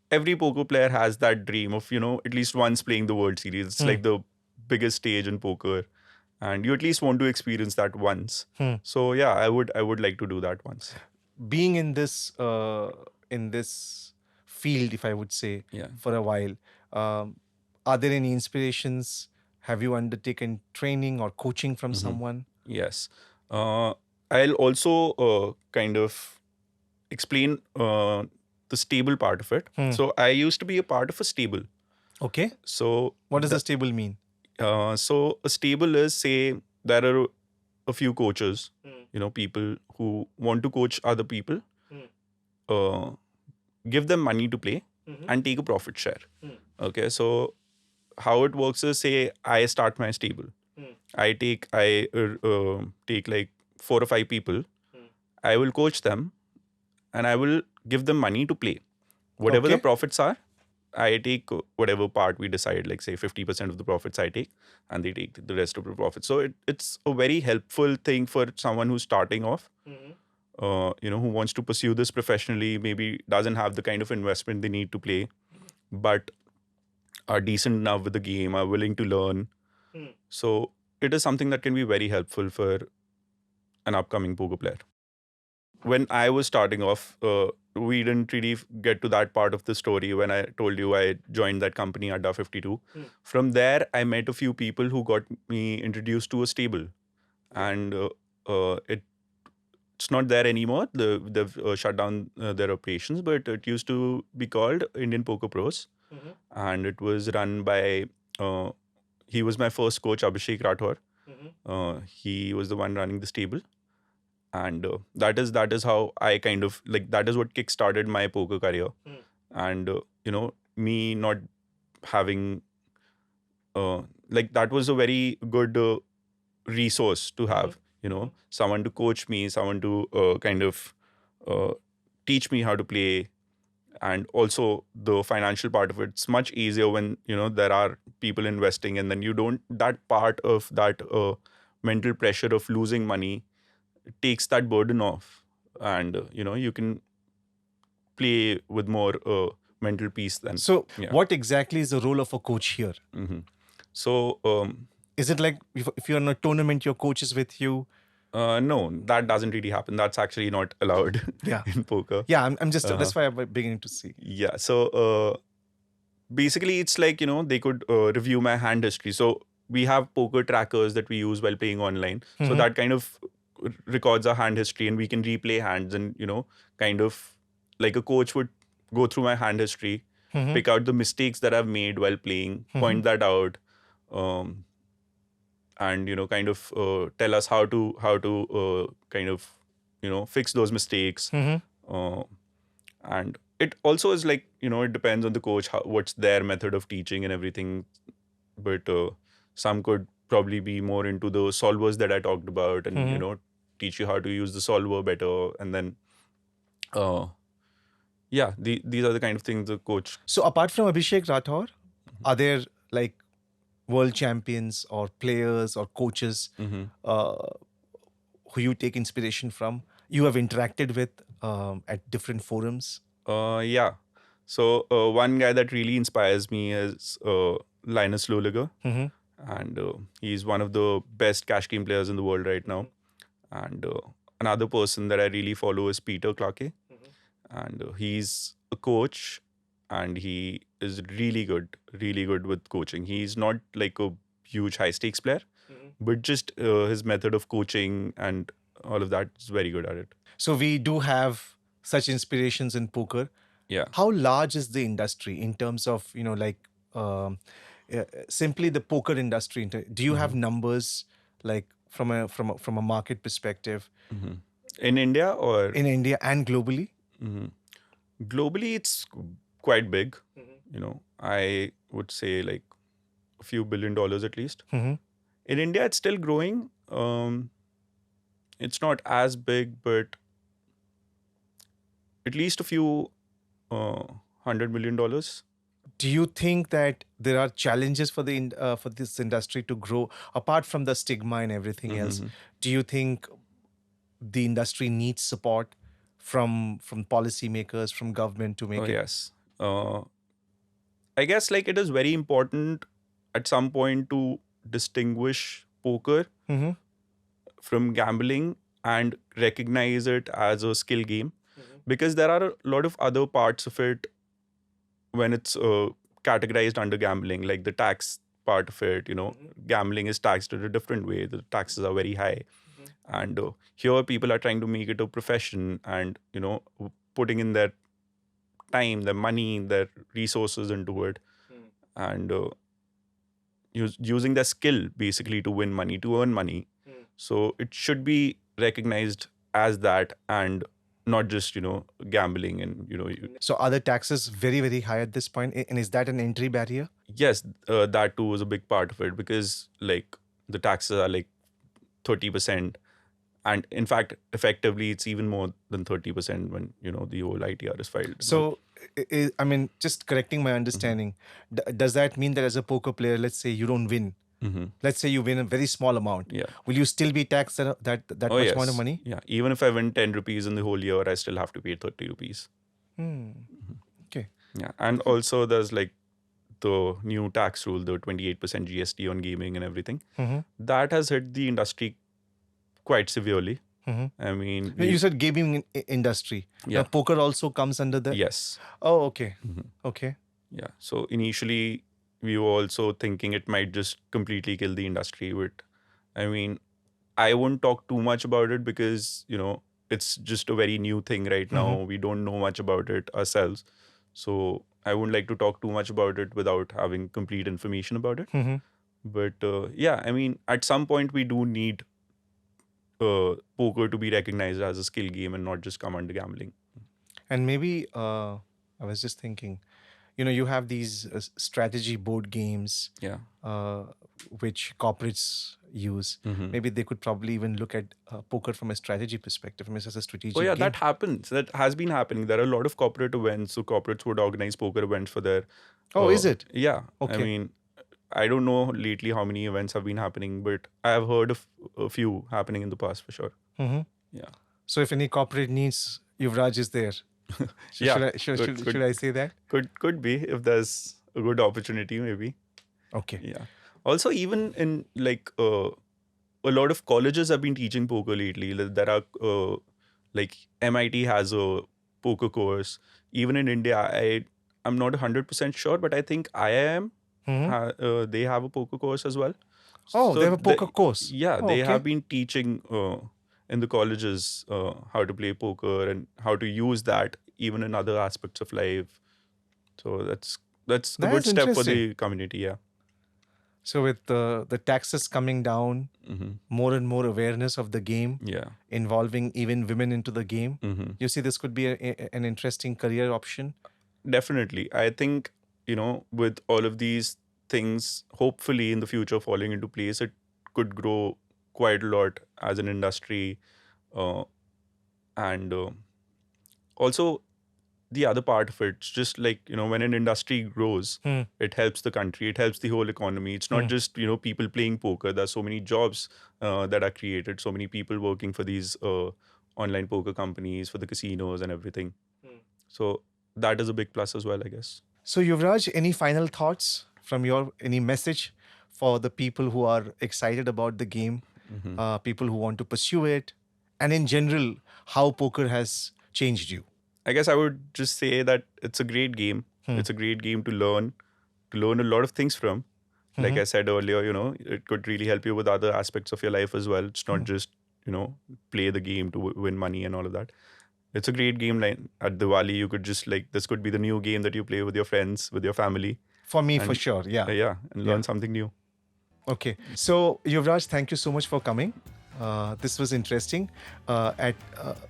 [SPEAKER 1] every poker player has that dream of, at least once playing the World Series. It's like the biggest stage in poker, and you at least want to experience that once. So yeah, I would like to do that once.
[SPEAKER 4] Being in this field, if I would say,
[SPEAKER 1] Yeah.
[SPEAKER 4] for a while, are there any inspirations? Have you undertaken training or coaching from someone?
[SPEAKER 1] Yes. I'll also kind of explain the stable part of it. So I used to be a part of a stable.
[SPEAKER 4] Okay.
[SPEAKER 1] So
[SPEAKER 4] What does a stable mean?
[SPEAKER 1] so a stable is, say, there are a few coaches, people who want to coach other people, give them money to play and take a profit share. Okay, so how it works is, say I start my stable. I take like 4 or 5 people. I will coach them and I will give them money to play. Whatever the
[SPEAKER 4] Okay.
[SPEAKER 1] profits are, I take whatever part we decide, like say 50% of the profits I take, and they take the rest of the profits. So it's a very helpful thing for someone who's starting off, who wants to pursue this professionally, maybe doesn't have the kind of investment they need to play, but are decent enough with the game, are willing to learn. So it is something that can be very helpful for an upcoming poker player. When I was starting off, we didn't really get to that part of the story when I told you I joined that company, Adda 52. From there, I met a few people who got me introduced to a stable. And it's not there anymore. They've shut down their operations, but it used to be called Indian Poker Pros. And it was run by, he was my first coach, Abhishek Rathore. He was the one running the stable. And that is how I kind of, like, that is what kickstarted my poker career. And me not having that was a very good resource to have, someone to coach me, someone to kind of teach me how to play. And also the financial part of it's much easier when there are people investing, and then you don't, that part of that mental pressure of losing money takes that burden off, and you can play with more mental peace then.
[SPEAKER 4] So,
[SPEAKER 1] Yeah.
[SPEAKER 4] what exactly is the role of a coach here?
[SPEAKER 1] So
[SPEAKER 4] Is it like if you're in a tournament, your coach is with you?
[SPEAKER 1] no, that doesn't really happen. That's actually not allowed
[SPEAKER 4] Yeah.
[SPEAKER 1] in poker.
[SPEAKER 4] Yeah, I'm just that's why I'm beginning to see.
[SPEAKER 1] Yeah. So basically, it's like, they could review my hand history. So we have poker trackers that we use while playing online. So that kind of records our hand history, and we can replay hands, and kind of like a coach would go through my hand history, pick out the mistakes that I've made while playing, point that out, and kind of tell us how to kind of fix those mistakes. And it also is like, it depends on the coach, what's their method of teaching and everything. But some could probably be more into the solvers that I talked about, and teach you how to use the solver better. And then these are the kind of things the coach.
[SPEAKER 4] So, apart from Abhishek Rathore, are there like world champions or players or coaches who you take inspiration from, you have interacted with at different forums?
[SPEAKER 1] Yeah. So one guy that really inspires me is Linus Loliger. And he's one of the best cash game players in the world right now. And another person that I really follow is Peter Clarke. And he's a coach, and he is really good with coaching. He's not like a huge high stakes player, but just his method of coaching and all of that is very good at it.
[SPEAKER 4] So, we do have such inspirations in poker.
[SPEAKER 1] Yeah.
[SPEAKER 4] How large is the industry in terms of, simply the poker industry? Do you have numbers like from a market perspective
[SPEAKER 1] In India or
[SPEAKER 4] in India and globally?
[SPEAKER 1] globally, it's quite big. I would say like a few $1 billion at least. In India, it's still growing. It's not as big, but at least a few $100 million.
[SPEAKER 4] Do you think that there are challenges for for this industry to grow apart from the stigma and everything else?
[SPEAKER 1] Mm-hmm.
[SPEAKER 4] Do you think the industry needs support from policymakers, from government to make
[SPEAKER 1] Oh
[SPEAKER 4] it?
[SPEAKER 1] yes. I guess like it is very important at some point to distinguish poker
[SPEAKER 4] Mm-hmm.
[SPEAKER 1] from gambling and recognize it as a skill game, because there are a lot of other parts of it when it's categorized under gambling, like the tax part of it. Gambling is taxed in a different way. The taxes are very high, and here people are trying to make it a profession, and putting in their time, their money, their resources into it, and using their skill basically to win money, to earn money. So it should be recognized as that, and not just gambling. And
[SPEAKER 4] So are the taxes very, very high at this point? And is that an entry barrier?
[SPEAKER 1] yes, that too is a big part of it, because like the taxes are like 30%, and in fact effectively it's even more than 30% when the whole ITR is filed.
[SPEAKER 4] So, I mean, just correcting my understanding, does that mean that as a poker player, let's say you don't win, let's say you win a very small amount,
[SPEAKER 1] Yeah.
[SPEAKER 4] will you still be taxed that
[SPEAKER 1] Oh
[SPEAKER 4] much
[SPEAKER 1] yes.
[SPEAKER 4] amount of money?
[SPEAKER 1] Yeah, even if I win 10 rupees in the whole year, I still have to pay 30 rupees.
[SPEAKER 4] Okay.
[SPEAKER 1] Yeah, and also there's like the new tax rule, the 28% GST on gaming and everything. That has hit the industry quite severely. I mean,
[SPEAKER 4] You said gaming industry.
[SPEAKER 1] Yeah.
[SPEAKER 4] Now, poker also comes under that?
[SPEAKER 1] yes.
[SPEAKER 4] Oh, okay. Okay.
[SPEAKER 1] Yeah. So initially, we were also thinking it might just completely kill the industry. But I mean, I won't talk too much about it because, it's just a very new thing right now. We don't know much about it ourselves. So I wouldn't like to talk too much about it without having complete information about it. But yeah, I mean, at some point, we do need poker to be recognized as a skill game and not just come under gambling.
[SPEAKER 4] And maybe I was just thinking, you have these strategy board games
[SPEAKER 1] Yeah.
[SPEAKER 4] which corporates use. Maybe they could probably even look at poker from a strategy perspective, from as a strategic
[SPEAKER 1] Oh yeah,
[SPEAKER 4] game.
[SPEAKER 1] that happens. That has been happening. There are a lot of corporate events. So corporates would organize poker events for their.
[SPEAKER 4] Oh, is it?
[SPEAKER 1] Yeah.
[SPEAKER 4] Okay.
[SPEAKER 1] I mean, I don't know lately how many events have been happening, but I have heard of a few happening in the past for sure. Yeah.
[SPEAKER 4] So if any corporate needs, Yuvraj is there.
[SPEAKER 1] Yeah,
[SPEAKER 4] Should I say that?
[SPEAKER 1] Could be if there's a good opportunity, maybe.
[SPEAKER 4] Okay.
[SPEAKER 1] Yeah. Also, even in like a lot of colleges have been teaching poker lately. There are like MIT has a poker course. Even in India, I'm not 100% sure, but I think IIM they have a poker course as well.
[SPEAKER 4] Oh,
[SPEAKER 1] So
[SPEAKER 4] they have a poker course.
[SPEAKER 1] Yeah,
[SPEAKER 4] Oh,
[SPEAKER 1] they
[SPEAKER 4] okay.
[SPEAKER 1] have been teaching in the colleges how to play poker and how to use that even in other aspects of life. So that's a good
[SPEAKER 4] That's
[SPEAKER 1] step for
[SPEAKER 4] interesting.
[SPEAKER 1] the community. Yeah.
[SPEAKER 4] So with the taxes coming down, more and more awareness of the game,
[SPEAKER 1] Yeah.
[SPEAKER 4] involving even women into the game, you see this could be an interesting career option.
[SPEAKER 1] Definitely. I think, with all of these things, hopefully in the future falling into place, it could grow quite a lot as an industry. And also, the other part of it's just like, when an industry grows, it helps the country, it helps the whole economy. It's not just, people playing poker. There's so many jobs that are created, so many people working for these online poker companies, for the casinos and everything. So that is a big plus as well, I guess.
[SPEAKER 4] So Yuvraj, any final thoughts from any message for the people who are excited about the game, people who want to pursue it, and in general, how poker has changed you?
[SPEAKER 1] I guess I would just say that it's a great game. It's a great game to learn a lot of things from. Like I said earlier, it could really help you with other aspects of your life as well. It's not just, play the game to win money and all of that. It's a great game. Like at Diwali, you could just this could be the new game that you play with your friends, with your family.
[SPEAKER 4] For me, for
[SPEAKER 1] And-
[SPEAKER 4] sure, yeah.
[SPEAKER 1] And learn something new.
[SPEAKER 4] Okay. So, Yuvraj, thank you so much for coming. This was interesting.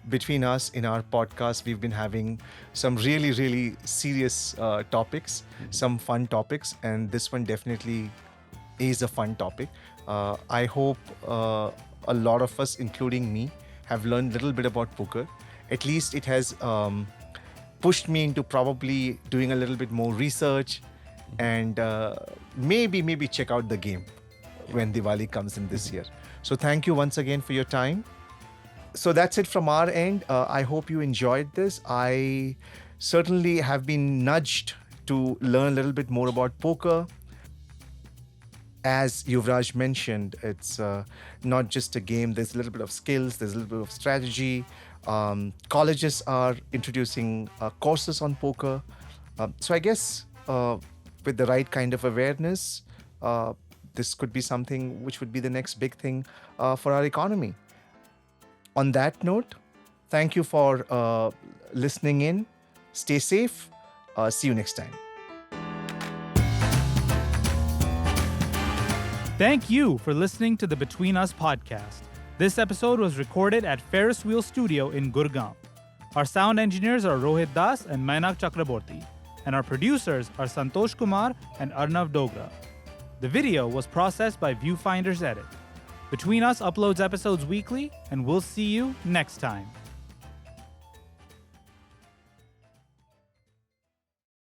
[SPEAKER 4] Between us in our podcast, we've been having some really, really serious topics, some fun topics, and this one definitely is a fun topic. I hope a lot of us, including me, have learned a little bit about poker. At least it has pushed me into probably doing a little bit more research and maybe check out the game when Diwali comes in this year. So thank you once again for your time. So that's it from our end. I hope you enjoyed this. I certainly have been nudged to learn a little bit more about poker. As Yuvraj mentioned, it's not just a game. There's a little bit of skills. There's a little bit of strategy. Colleges are introducing courses on poker. So I guess with the right kind of awareness, this could be something which would be the next big thing for our economy. On that note, thank you for listening in. Stay safe. See you next time.
[SPEAKER 2] Thank you for listening to the Between Us podcast. This episode was recorded at Ferris Wheel Studio in Gurgaon. Our sound engineers are Rohit Das and Mainak Chakraborty, and our producers are Santosh Kumar and Arnav Dogra. The video was processed by Viewfinder's Edit. Between Us uploads episodes weekly, and we'll see you next time.